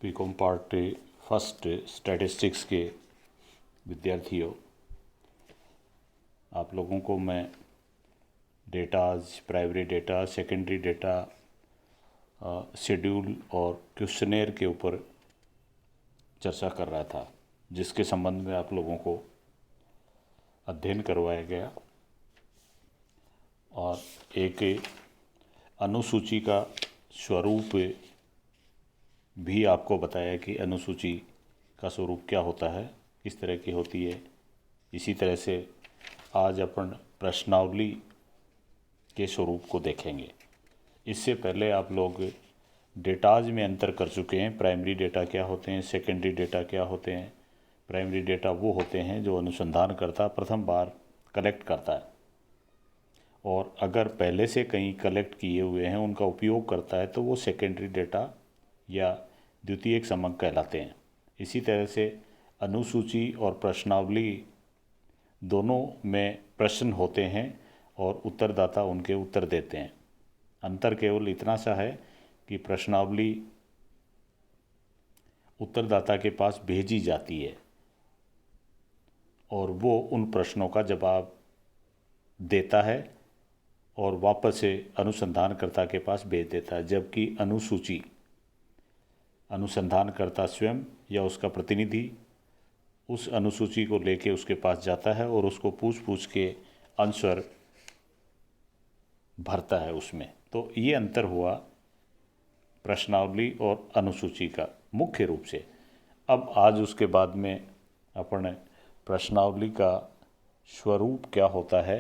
BCom part first statistics के विद्यार्थियों, आप लोगों को मैं datas, primary data, secondary data, schedule और क्वेश्चनेयर के ऊपर चर्चा कर रहा था, जिसके संबंध में आप लोगों को अध्ययन करवाया गया और एक अनुसूची का स्वरूप भी आपको बताया कि अनुसूची का स्वरूप क्या होता है, किस तरह की होती है। इसी तरह से आज अपन प्रश्नावली के स्वरूप को देखेंगे। इससे पहले आप लोग डेटाज में अंतर कर चुके हैं। प्राइमरी डेटा क्या होते हैं, सेकेंडरी डेटा क्या होते हैं। प्राइमरी डेटा वो होते हैं जो अनुसंधानकर्ता प्रथम बार कलेक्ट करता है और अगर पहले से कहीं कलेक्ट किए हुए हैं उनका उपयोग करता है तो वो सेकेंडरी डेटा या द्वितीयक समक कहलाते हैं। इसी तरह से अनुसूची और प्रश्नावली दोनों में प्रश्न होते हैं और उत्तरदाता उनके उत्तर देते हैं। अंतर केवल इतना सा है कि प्रश्नावली उत्तरदाता के पास भेजी जाती है और वो उन प्रश्नों का जवाब देता है और वापस से अनुसंधानकर्ता के पास भेज देता है, जबकि अनुसूची अनुसंधानकर्ता स्वयं या उसका प्रतिनिधि उस अनुसूची को लेके उसके पास जाता है और उसको पूछ के आंसर भरता है उसमें। तो ये अंतर हुआ प्रश्नावली और अनुसूची का मुख्य रूप से। अब आज उसके बाद में अपन प्रश्नावली का स्वरूप क्या होता है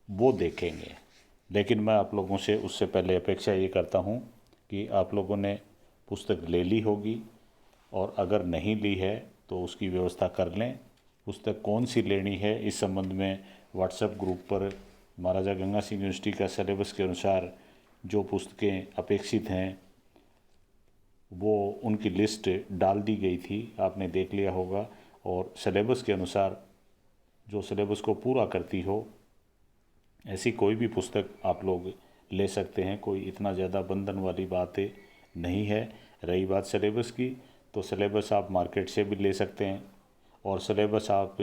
वो देखेंगे, लेकिन मैं आप लोगों से उससे पहले अपेक्षा ये करता हूँ कि आप लोगों ने पुस्तक ले ली होगी और अगर नहीं ली है तो उसकी व्यवस्था कर लें। पुस्तक कौन सी लेनी है इस संबंध में व्हाट्सएप ग्रुप पर महाराजा गंगा सिंह यूनिवर्सिटी का सिलेबस के अनुसार जो पुस्तकें अपेक्षित हैं वो उनकी लिस्ट डाल दी गई थी, आपने देख लिया होगा। और सिलेबस के अनुसार जो सिलेबस को पूरा करती हो ऐसी कोई भी पुस्तक आप लोग ले सकते हैं। कोई इतना ज़्यादा बंधन वाली बात नहीं है। रही बात सिलेबस की, तो सिलेबस आप मार्केट से भी ले सकते हैं और सिलेबस आप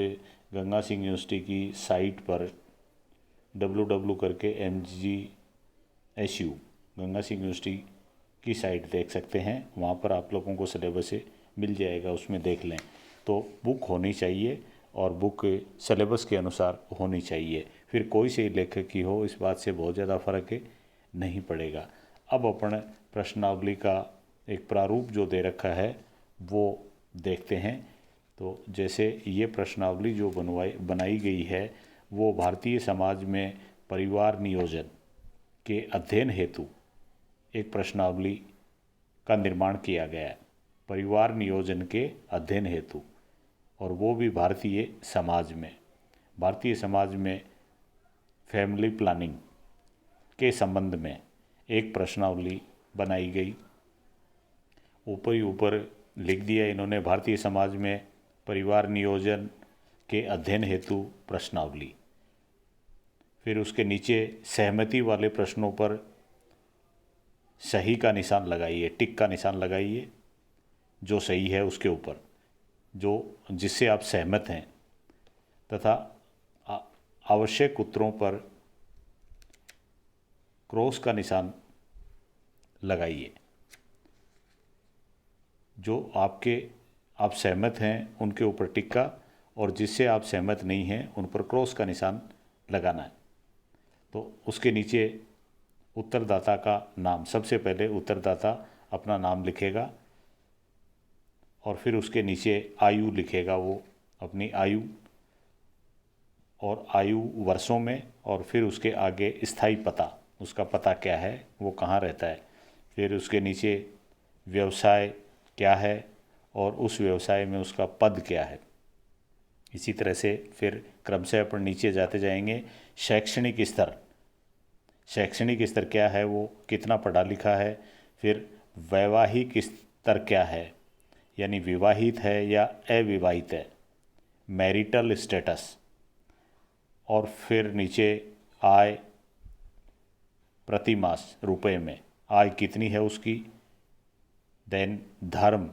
गंगा सिंह यूनिवर्सिटी की साइट पर www करके MGSU गंगा सिंह यूनिवर्सिटी की साइट देख सकते हैं। वहाँ पर आप लोगों को सिलेबस मिल जाएगा, उसमें देख लें। तो बुक होनी चाहिए और बुक सिलेबस के अनुसार होनी चाहिए। फिर कोई से लेखक की हो, इस बात से बहुत ज़्यादा फर्क नहीं पड़ेगा। अब अपन प्रश्नावली का एक प्रारूप जो दे रखा है वो देखते हैं। तो जैसे ये प्रश्नावली जो बनाई गई है वो भारतीय समाज में परिवार नियोजन के अध्ययन हेतु एक प्रश्नावली का निर्माण किया गया है, परिवार नियोजन के अध्ययन हेतु, और वो भी भारतीय समाज में फैमिली प्लानिंग के संबंध में एक प्रश्नावली बनाई गई। ऊपर ही ऊपर लिख दिया इन्होंने, भारतीय समाज में परिवार नियोजन के अध्ययन हेतु प्रश्नावली। फिर उसके नीचे सहमति वाले प्रश्नों पर सही का निशान लगाइए, टिक का निशान लगाइए जो सही है उसके ऊपर, जो जिससे आप सहमत हैं, तथा आवश्यक उत्तरों पर क्रॉस का निशान लगाइए। जो आप सहमत हैं उनके ऊपर टिक्का और जिससे आप सहमत नहीं हैं उन पर क्रॉस का निशान लगाना है। तो उसके नीचे उत्तरदाता का नाम, सबसे पहले उत्तरदाता अपना नाम लिखेगा और फिर उसके नीचे आयु लिखेगा, वो अपनी आयु और आयु वर्षों में, और फिर उसके आगे स्थायी पता, उसका पता क्या है, वो कहाँ रहता है। फिर उसके नीचे व्यवसाय क्या है और उस व्यवसाय में उसका पद क्या है। इसी तरह से फिर क्रमशः अपन नीचे जाते जाएंगे। शैक्षणिक स्तर क्या है, वो कितना पढ़ा लिखा है। फिर वैवाहिक स्तर क्या है, यानी विवाहित है या अविवाहित है, मैरिटल स्टेटस। और फिर नीचे आय प्रति मास रुपए में, आय कितनी है उसकी। देन धर्म,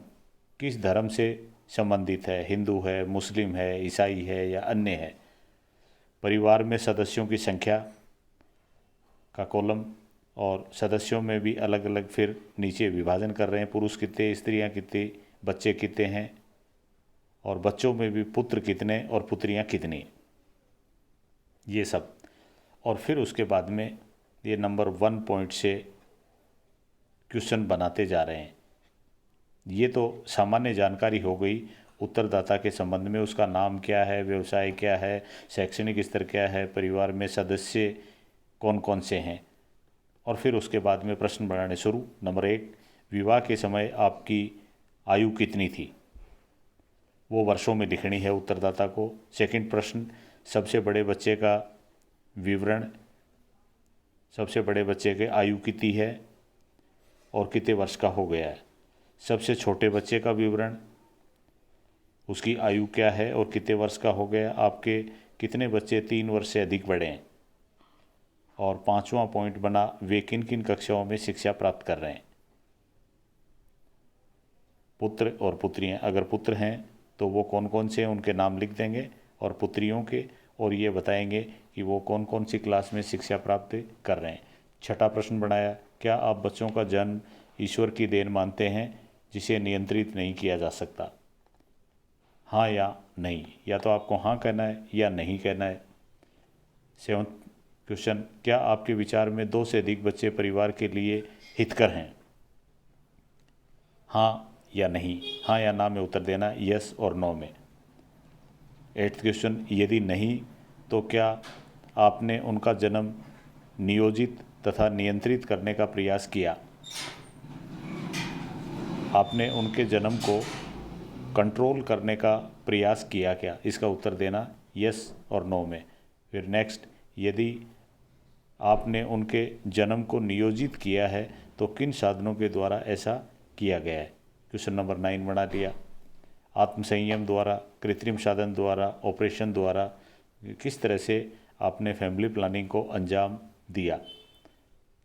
किस धर्म से संबंधित है, हिंदू है, मुस्लिम है, ईसाई है या अन्य है। परिवार में सदस्यों की संख्या का कॉलम, और सदस्यों में भी अलग अलग फिर नीचे विभाजन कर रहे हैं, पुरुष कितने, स्त्रियां कितनी, बच्चे कितने हैं, और बच्चों में भी पुत्र कितने और पुत्रियां कितनी, ये सब। और फिर उसके बाद में ये नंबर 1 पॉइंट से क्वेश्चन बनाते जा रहे हैं। ये तो सामान्य जानकारी हो गई उत्तरदाता के संबंध में, उसका नाम क्या है, व्यवसाय क्या है, शैक्षणिक स्तर क्या है, परिवार में सदस्य कौन कौन से हैं। और फिर उसके बाद में प्रश्न बनाने शुरू। नंबर 1, विवाह के समय आपकी आयु कितनी थी, वो वर्षों में लिखनी है उत्तरदाता को। सेकंड प्रश्न, सबसे बड़े बच्चे का विवरण, सबसे बड़े बच्चे के आयु कितनी है और कितने वर्ष का हो गया है। सबसे छोटे बच्चे का विवरण, उसकी आयु क्या है और कितने वर्ष का हो गया, आपके कितने बच्चे 3 वर्ष से अधिक बड़े हैं। और 5वां पॉइंट बना, वे किन किन कक्षाओं में शिक्षा प्राप्त कर रहे हैं। पुत्र और पुत्रियां, अगर पुत्र हैं तो वो कौन कौन से हैं उनके नाम लिख देंगे, और पुत्रियों के, और ये बताएंगे कि वो कौन कौन सी क्लास में शिक्षा प्राप्त कर रहे हैं। छठा प्रश्न बनाया, क्या आप बच्चों का जन्म ईश्वर की देन मानते हैं जिसे नियंत्रित नहीं किया जा सकता। हाँ या नहीं, या तो आपको हाँ कहना है या नहीं कहना है। 7वां क्वेश्चन, क्या आपके विचार में 2 से अधिक बच्चे परिवार के लिए हितकर हैं। हाँ या नहीं, हाँ या ना में उत्तर देना, यस और नो में। 8वां क्वेश्चन, यदि नहीं तो क्या आपने उनका जन्म नियोजित तथा नियंत्रित करने का प्रयास किया। आपने उनके जन्म को कंट्रोल करने का प्रयास किया क्या, इसका उत्तर देना यस और नो में। फिर नेक्स्ट, यदि आपने उनके जन्म को नियोजित किया है तो किन साधनों के द्वारा ऐसा किया गया है। क्वेश्चन नंबर 9 बना लिया। आत्मसंयम द्वारा, कृत्रिम साधन द्वारा, ऑपरेशन द्वारा, किस तरह से आपने फैमिली प्लानिंग को अंजाम दिया।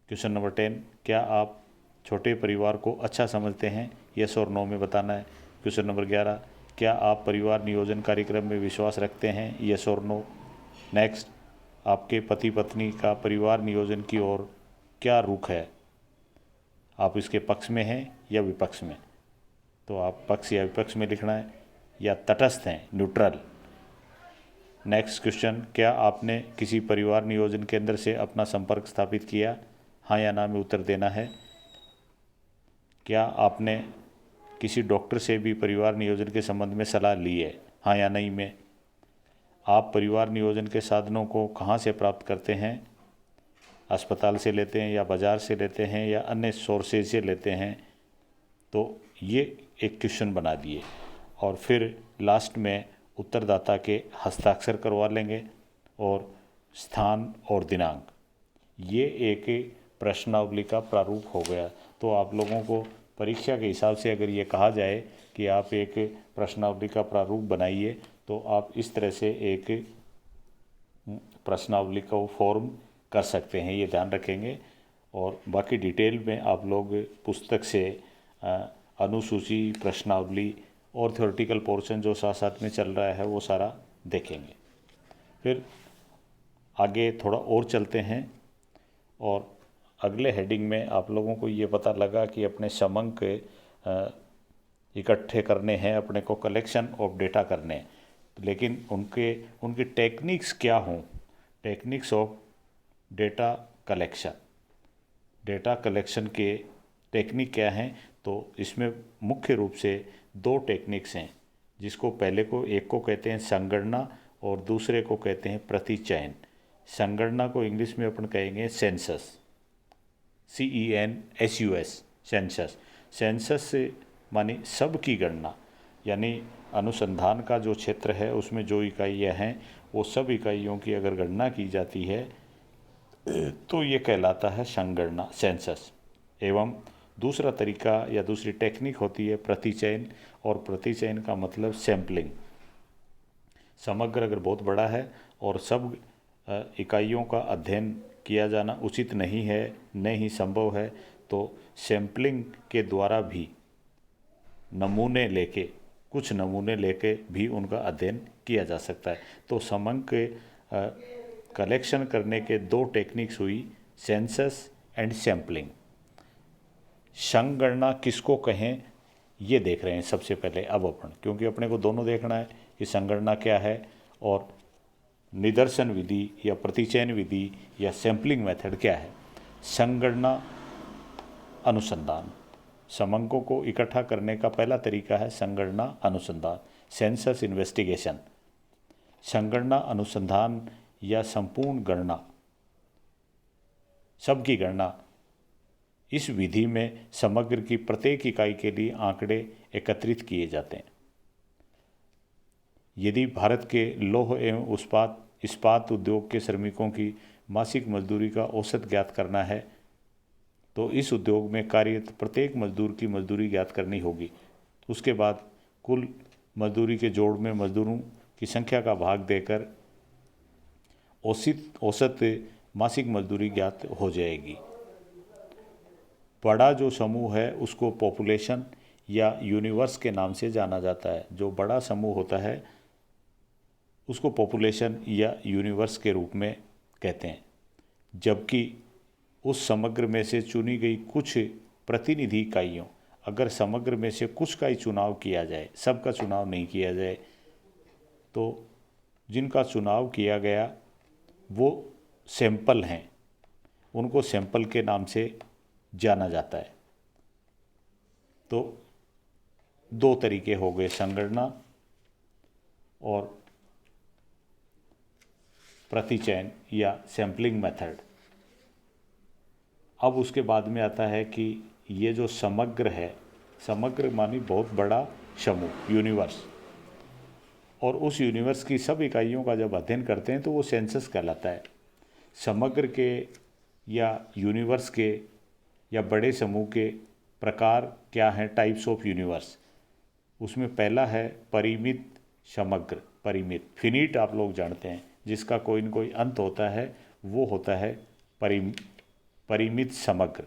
क्वेश्चन नंबर 10, क्या आप छोटे परिवार को अच्छा समझते हैं, यस और नो में बताना है। क्वेश्चन नंबर 11, क्या आप परिवार नियोजन कार्यक्रम में विश्वास रखते हैं, यस और नो। नेक्स्ट, आपके पति पत्नी का परिवार नियोजन की ओर क्या रुख है, आप इसके पक्ष में हैं या विपक्ष में। तो आप पक्ष या विपक्ष में लिखना है, या तटस्थ हैं, न्यूट्रल। नेक्स्ट क्वेश्चन, क्या आपने किसी परिवार नियोजन केंद्र से अपना संपर्क स्थापित किया, हाँ या ना में उत्तर देना है। क्या आपने किसी डॉक्टर से भी परिवार नियोजन के संबंध में सलाह ली है, हाँ या नहीं में। आप परिवार नियोजन के साधनों को कहाँ से प्राप्त करते हैं, अस्पताल से लेते हैं या बाज़ार से लेते हैं या अन्य सोर्सेज से लेते हैं। तो ये एक क्वेश्चन बना दिए, और फिर लास्ट में उत्तरदाता के हस्ताक्षर करवा लेंगे और स्थान और दिनांक। ये एक प्रश्नावली का प्रारूप हो गया। तो आप लोगों को परीक्षा के हिसाब से अगर ये कहा जाए कि आप एक प्रश्नावली का प्रारूप बनाइए, तो आप इस तरह से एक प्रश्नावली का फॉर्म कर सकते हैं, ये ध्यान रखेंगे। और बाकी डिटेल में आप लोग पुस्तक से अनुसूची, प्रश्नावली और थ्योरेटिकल पोर्शन जो साथ साथ में चल रहा है वो सारा देखेंगे। फिर आगे थोड़ा और चलते हैं, और अगले हेडिंग में आप लोगों को ये पता लगा कि अपने समंक इकट्ठे करने हैं, अपने को कलेक्शन ऑफ डेटा करने हैं, लेकिन उनकी टेक्निक्स क्या हों, techniques of data collection. Data collection के टेक्निक क्या हैं, तो इसमें मुख्य रूप से 2 टेक्निक्स हैं, जिसको एक को कहते हैं संगणना और दूसरे को कहते हैं प्रतिचयन। संगणना को इंग्लिश में अपन कहेंगे सेंसस, CENSUS, सेंसस। सेंसस से मानी सब की गणना, यानी अनुसंधान का जो क्षेत्र है उसमें जो इकाइयाँ हैं वो सब इकाइयों की अगर गणना की जाती है तो ये कहलाता है संगणना, सेंसस। एवं दूसरा तरीका या दूसरी टेक्निक होती है प्रतिचयन, और प्रतिचयन का मतलब सैम्पलिंग। समग्र अगर बहुत बड़ा है और सब इकाइयों का अध्ययन किया जाना उचित नहीं है, न ही संभव है, तो सैम्पलिंग के द्वारा भी कुछ नमूने लेके भी उनका अध्ययन किया जा सकता है। तो समंक के कलेक्शन करने के दो टेक्निक्स हुई, सेंसस एंड सैम्पलिंग। संगणना किसको कहें ये देख रहे हैं सबसे पहले अब अपन, क्योंकि अपने को दोनों देखना है कि संगणना क्या है और निदर्शन विधि या प्रतिचयन विधि या सैम्पलिंग मेथड क्या है। संगणना अनुसंधान, समंकों को इकट्ठा करने का पहला तरीका है संगणना अनुसंधान, सेंसस इन्वेस्टिगेशन। संगणना अनुसंधान या संपूर्ण गणना, सबकी गणना, इस विधि में समग्र की प्रत्येक इकाई के लिए आंकड़े एकत्रित किए जाते हैं। यदि भारत के लौह एवं इस्पात उद्योग के श्रमिकों की मासिक मजदूरी का औसत ज्ञात करना है तो इस उद्योग में कार्यरत प्रत्येक मजदूर की मजदूरी ज्ञात करनी होगी। उसके बाद कुल मजदूरी के जोड़ में मजदूरों की संख्या का भाग देकर औसत मासिक मजदूरी ज्ञात हो जाएगी। बड़ा जो समूह है उसको पॉपुलेशन या यूनिवर्स के नाम से जाना जाता है। जो बड़ा समूह होता है उसको पॉपुलेशन या यूनिवर्स के रूप में कहते हैं, जबकि उस समग्र में से चुनी गई कुछ प्रतिनिधि इकाइयों, अगर समग्र में से कुछ का ही चुनाव किया जाए, सबका चुनाव नहीं किया जाए, तो जिनका चुनाव किया गया वो सैंपल हैं, उनको सैंपल के नाम से जाना जाता है। तो दो तरीके हो गए, संगणना और प्रतिचयन या सैम्पलिंग मेथड। अब उसके बाद में आता है कि ये जो समग्र है, समग्र मानी बहुत बड़ा समूह, यूनिवर्स, और उस यूनिवर्स की सब इकाइयों का जब अध्ययन करते हैं तो वो सेंसस कहलाता है। समग्र के या यूनिवर्स के या बड़े समूह के प्रकार क्या हैं, टाइप्स ऑफ यूनिवर्स। उसमें पहला है परिमित समग्र। परिमित, फिनिट आप लोग जानते हैं, जिसका कोई न कोई अंत होता है, वो होता है परिमित समग्र।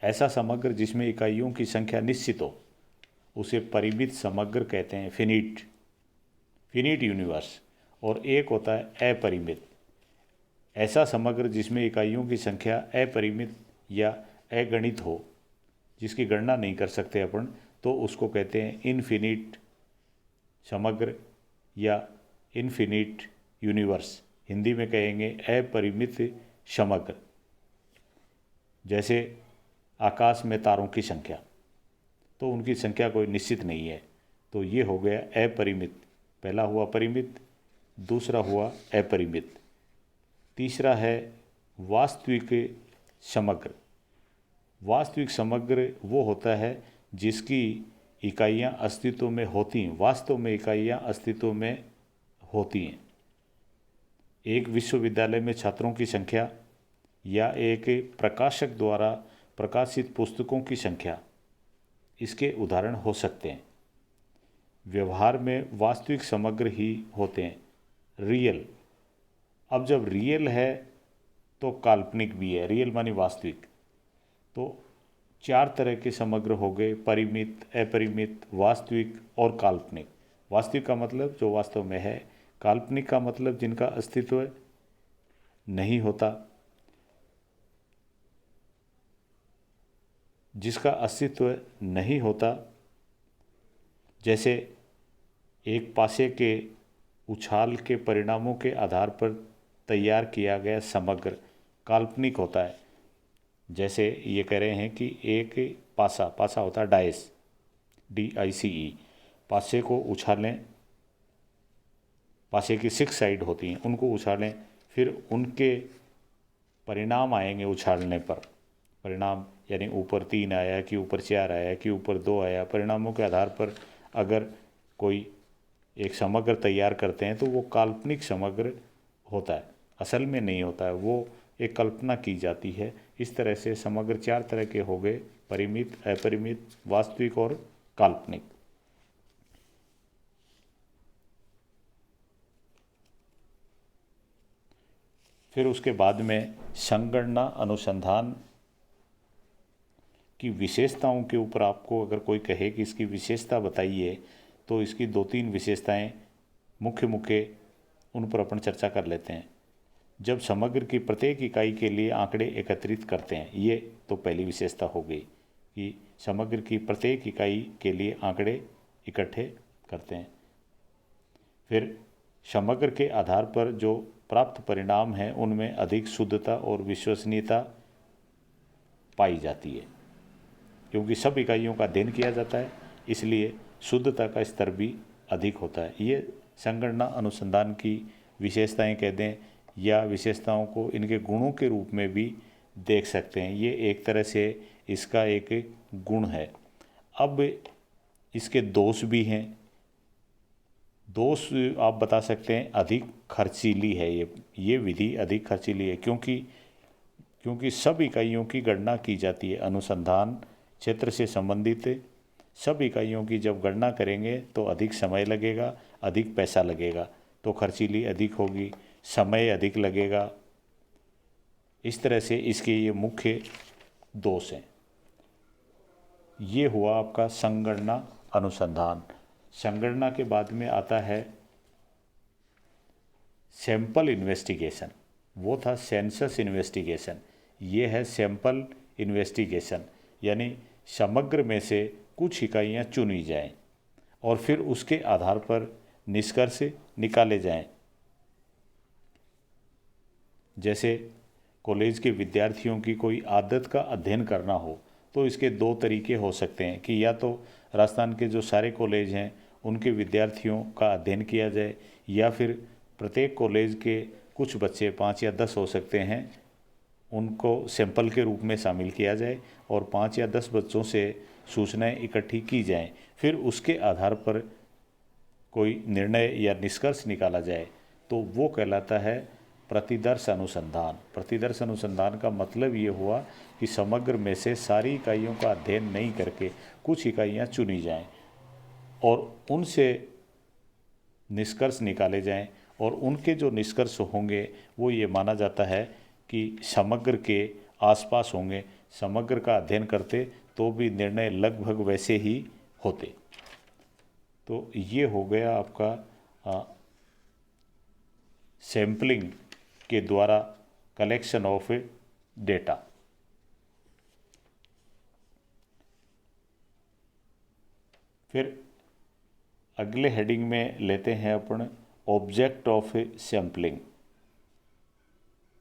ऐसा समग्र जिसमें इकाइयों की संख्या निश्चित हो उसे परिमित समग्र कहते हैं, फिनिट यूनिवर्स। और एक होता है अपरिमित, ऐसा समग्र जिसमें इकाइयों की संख्या अपरिमित या अगणित हो, जिसकी गणना नहीं कर सकते अपन, तो उसको कहते हैं इनफिनिट समग्र या इनफिनिट यूनिवर्स। हिंदी में कहेंगे अपरिमित समग्र। जैसे आकाश में तारों की संख्या, तो उनकी संख्या कोई निश्चित नहीं है, तो ये हो गया अपरिमित। पहला हुआ परिमित, दूसरा हुआ अपरिमित। तीसरा है वास्तविक समग्र। वास्तविक समग्र वो होता है जिसकी इकाइयाँ अस्तित्व में होती हैं, वास्तव में इकाइयाँ अस्तित्व में होती हैं। एक विश्वविद्यालय में छात्रों की संख्या या एक प्रकाशक द्वारा प्रकाशित पुस्तकों की संख्या, इसके उदाहरण हो सकते हैं। व्यवहार में वास्तविक समग्र ही होते हैं, रियल। अब जब रियल है तो काल्पनिक भी है, रियल मानी वास्तविक। तो चार तरह के समग्र हो गए, परिमित, अपरिमित, वास्तविक और काल्पनिक। वास्तविक का मतलब जो वास्तव में है, काल्पनिक का मतलब जिनका अस्तित्व नहीं होता, जिसका अस्तित्व नहीं होता। जैसे एक पासे के उछाल के परिणामों के आधार पर तैयार किया गया समग्र काल्पनिक होता है। जैसे ये कह रहे हैं कि एक पासा होता है डाइस, DICE, पासे को उछालें, पासे की 6 साइड होती हैं, उनको उछालें, फिर उनके परिणाम आएंगे उछालने पर। परिणाम यानी ऊपर 3 आया कि ऊपर 4 आया कि ऊपर 2 आया। परिणामों के आधार पर अगर कोई एक समग्र तैयार करते हैं तो वो काल्पनिक समग्र होता है, असल में नहीं होता है, वो एक कल्पना की जाती है। इस तरह से समग्र 4 तरह के हो गए, परिमित, अपरिमित, वास्तविक और काल्पनिक। फिर उसके बाद में संगणना अनुसंधान की विशेषताओं के ऊपर आपको अगर कोई कहे कि इसकी विशेषता बताइए, तो इसकी 2-3 विशेषताएं मुख्य मुख्य उन पर अपन चर्चा कर लेते हैं। जब समग्र की प्रत्येक इकाई के लिए आंकड़े एकत्रित करते हैं, ये तो पहली विशेषता हो गई कि समग्र की प्रत्येक इकाई के लिए आंकड़े इकट्ठे करते हैं। फिर समग्र के आधार पर जो प्राप्त परिणाम हैं उनमें अधिक शुद्धता और विश्वसनीयता पाई जाती है, क्योंकि सब इकाइयों का अध्ययन किया जाता है, इसलिए शुद्धता का स्तर भी अधिक होता है। ये संगणना अनुसंधान की विशेषताएं कह दें या विशेषताओं को इनके गुणों के रूप में भी देख सकते हैं। ये एक तरह से इसका एक गुण है। अब इसके दोष भी हैं। दोष आप बता सकते हैं अधिक खर्चीली है ये विधि अधिक खर्चीली है, क्योंकि सब इकाइयों की गणना की जाती है। अनुसंधान क्षेत्र से संबंधित सब इकाइयों की जब गणना करेंगे तो अधिक समय लगेगा, अधिक पैसा लगेगा, तो खर्चीली अधिक होगी, समय अधिक लगेगा। इस तरह से इसके ये मुख्य दोष हैं। ये हुआ आपका संगणना अनुसंधान। संगणना के बाद में आता है सैंपल इन्वेस्टिगेशन। वो था सेंसस इन्वेस्टिगेशन, ये है सैंपल इन्वेस्टिगेशन, यानी समग्र में से कुछ इकाइयाँ चुनी जाएं और फिर उसके आधार पर निष्कर्ष निकाले जाएं। जैसे कॉलेज के विद्यार्थियों की कोई आदत का अध्ययन करना हो तो इसके 2 तरीके हो सकते हैं कि या तो राजस्थान के जो सारे कॉलेज हैं उनके विद्यार्थियों का अध्ययन किया जाए, या फिर प्रत्येक कॉलेज के कुछ बच्चे 5 या 10 हो सकते हैं, उनको सैंपल के रूप में शामिल किया जाए और 5 या 10 बच्चों से सूचनाएं इकट्ठी की जाएं। फिर उसके आधार पर कोई निर्णय या निष्कर्ष निकाला जाए, तो वो कहलाता है प्रतिदर्श अनुसंधान। प्रतिदर्श अनुसंधान का मतलब ये हुआ कि समग्र में से सारी इकाइयों का अध्ययन नहीं करके कुछ इकाइयाँ चुनी जाएं और उनसे निष्कर्ष निकाले जाएं, और उनके जो निष्कर्ष होंगे वो ये माना जाता है कि समग्र के आसपास होंगे। समग्र का अध्ययन करते तो भी निर्णय लगभग वैसे ही होते। तो ये हो गया आपका सैम्पलिंग के द्वारा कलेक्शन ऑफ डेटा। फिर अगले हेडिंग में लेते हैं अपन ऑब्जेक्ट ऑफ सैम्पलिंग।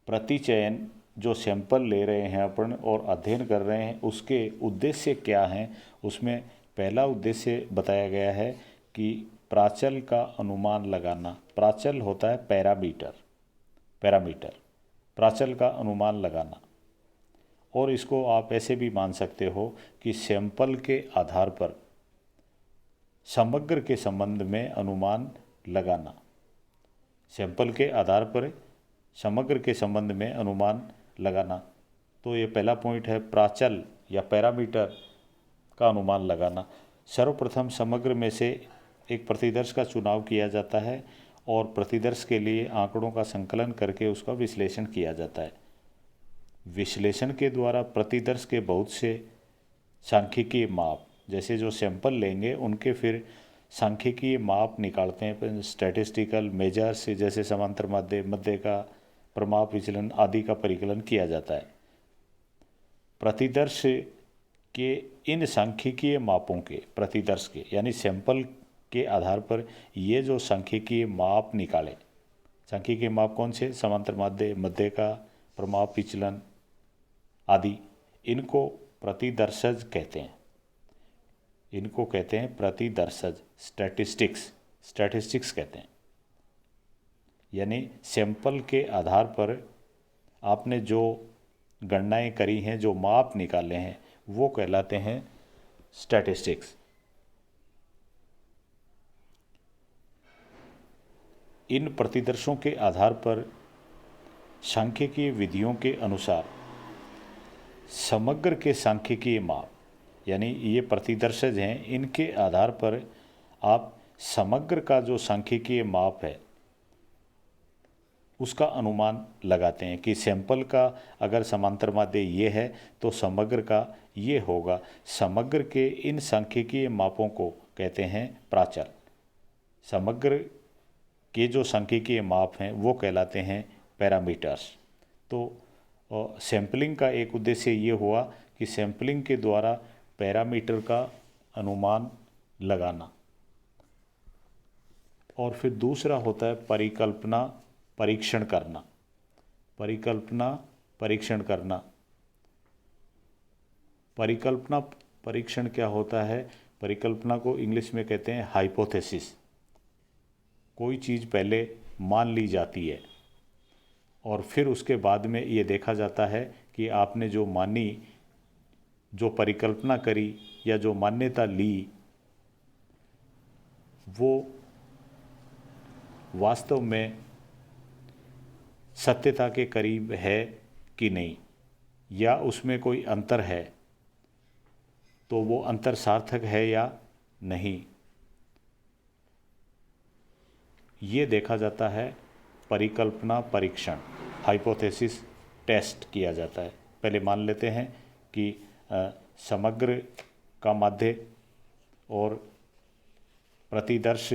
प्रतिचयन, जो सैंपल ले रहे हैं अपन और अध्ययन कर रहे हैं, उसके उद्देश्य क्या हैं, उसमें पहला उद्देश्य बताया गया है कि प्राचल का अनुमान लगाना। प्राचल होता है पैरामीटर, प्राचल का अनुमान लगाना। और इसको आप ऐसे भी मान सकते हो कि सैंपल के आधार पर समग्र के संबंध में अनुमान लगाना। सैंपल के आधार पर समग्र के संबंध में अनुमान लगाना। तो ये पहला पॉइंट है, प्राचल या पैरामीटर का अनुमान लगाना। सर्वप्रथम समग्र में से एक प्रतिदर्श का चुनाव किया जाता है और प्रतिदर्श के लिए आंकड़ों का संकलन करके उसका विश्लेषण किया जाता है। विश्लेषण के द्वारा प्रतिदर्श के बहुत से सांख्यिकीय माप, जैसे जो सैंपल लेंगे उनके फिर सांख्यिकीय माप निकालते हैं, स्टैटिस्टिकल मेजर्स, जैसे समांतर माध्य, मध्य का प्रमाप विचलन आदि का परिकलन किया जाता है। प्रतिदर्श के इन सांख्यिकीय मापों के, प्रतिदर्श के यानी सैंपल के आधार पर ये जो सांख्यिकीय माप निकाले, सांख्यिकीय माप कौन से, समांतर माध्य, मध्य का प्रमाप विचलन आदि, इनको प्रतिदर्शज कहते हैं। इनको कहते हैं प्रतिदर्शज, स्टैटिस्टिक्स कहते हैं। यानी सैंपल के आधार पर आपने जो गणनाएं करी हैं, जो माप निकाले हैं, वो कहलाते हैं स्टैटिस्टिक्स। इन प्रतिदर्शों के आधार पर सांख्यिकीय विधियों के अनुसार समग्र के सांख्यिकीय माप, यानी ये प्रतिदर्शज हैं, इनके आधार पर आप समग्र का जो सांख्यिकीय माप है उसका अनुमान लगाते हैं कि सैंपल का अगर समांतर माध्य ये है तो समग्र का ये होगा। समग्र के इन सांख्यिकीय मापों को कहते हैं प्राचल। समग्र के जो सांख्यिकीय माप हैं वो कहलाते हैं पैरामीटर्स। तो सैंपलिंग का एक उद्देश्य ये हुआ कि सैंपलिंग के द्वारा पैरामीटर का अनुमान लगाना। और फिर दूसरा होता है परिकल्पना परीक्षण करना। परिकल्पना परीक्षण करना। परिकल्पना परीक्षण क्या होता है? परिकल्पना को इंग्लिश में कहते हैं हाइपोथेसिस। कोई चीज़ पहले मान ली जाती है और फिर उसके बाद में ये देखा जाता है कि आपने जो मानी, जो परिकल्पना करी या जो मान्यता ली, वो वास्तव में सत्यता के करीब है कि नहीं, या उसमें कोई अंतर है, तो वो अंतर सार्थक है या नहीं, ये देखा जाता है। परिकल्पना परीक्षण, हाइपोथेसिस टेस्ट किया जाता है। पहले मान लेते हैं कि समग्र का माध्य और प्रतिदर्श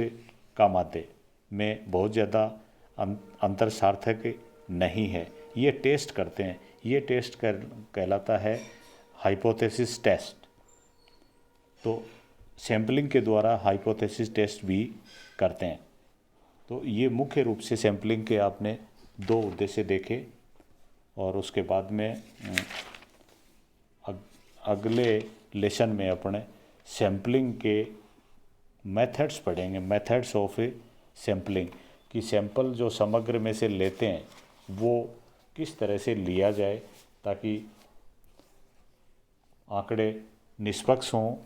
का माध्य में बहुत ज़्यादा अंतर सार्थक नहीं है, ये टेस्ट करते हैं। ये टेस्ट कहलाता है हाइपोथेसिस टेस्ट। तो सैंपलिंग के द्वारा हाइपोथेसिस टेस्ट भी करते हैं। तो ये मुख्य रूप से सैंपलिंग के आपने दो उद्देश्य देखे। और उसके बाद में अगले लेसन में अपने सैंपलिंग के मेथड्स पढ़ेंगे, मेथड्स ऑफ सैंपलिंग, कि सैंपल जो समग्र में से लेते हैं वो किस तरह से लिया जाए ताकि आंकड़े निष्पक्ष हों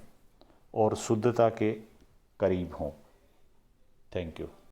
और शुद्धता के करीब हों। Thank you.